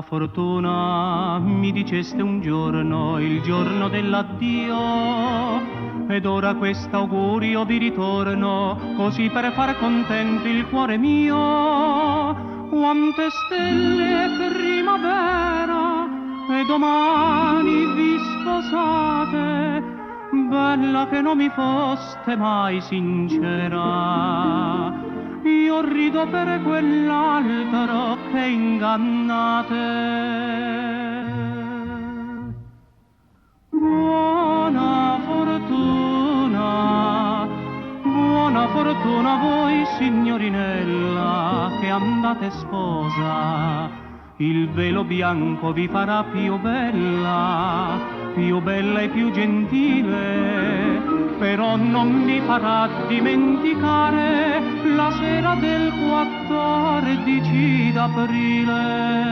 fortuna mi diceste un giorno, il giorno dell'addio, ed ora quest'augurio vi ritorno, così per far contento il cuore mio. Quante stelle primavera, e domani vi sposate, bella che non mi foste mai sincera. Io rido per quell'altro che ingannate. Buona fortuna voi, signorinella, che andate sposa. Il velo bianco vi farà più bella e più gentile, però non vi farà dimenticare la sera del 14 d'aprile.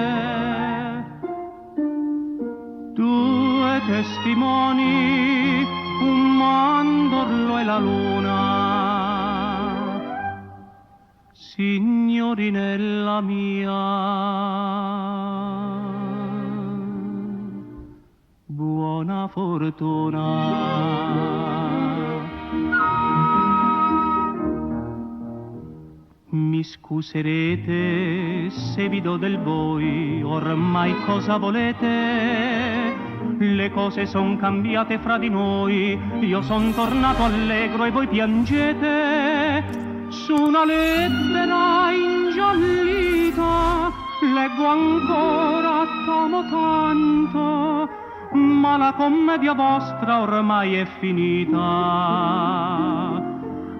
Due testimoni, un mandorlo e la luna, signorinella mia, buona fortuna. Mi scuserete se vi do del voi, ormai cosa volete? Le cose son cambiate fra di noi, io son tornato allegro e voi piangete. Su una lettera ingiallita leggo ancora t'amo tanto, ma la commedia vostra ormai è finita.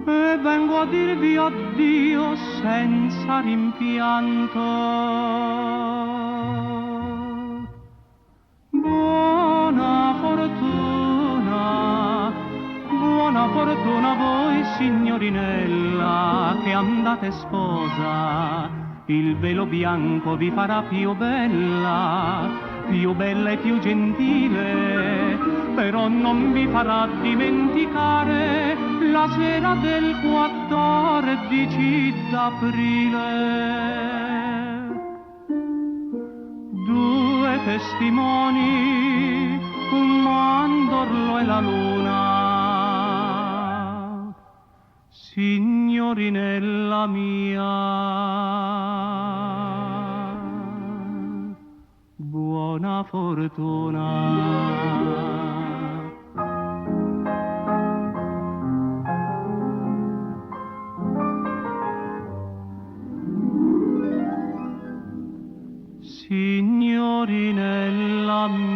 E vengo a dirvi addio senza rimpianto. Buona fortuna voi, signorinella, che andate sposa. Il velo bianco vi farà più bella e più gentile, però non vi farà dimenticare la sera del 14 d'aprile. Due testimoni, un mandorlo e la luna, signorinella mia, buona fortuna. Signorinella mia.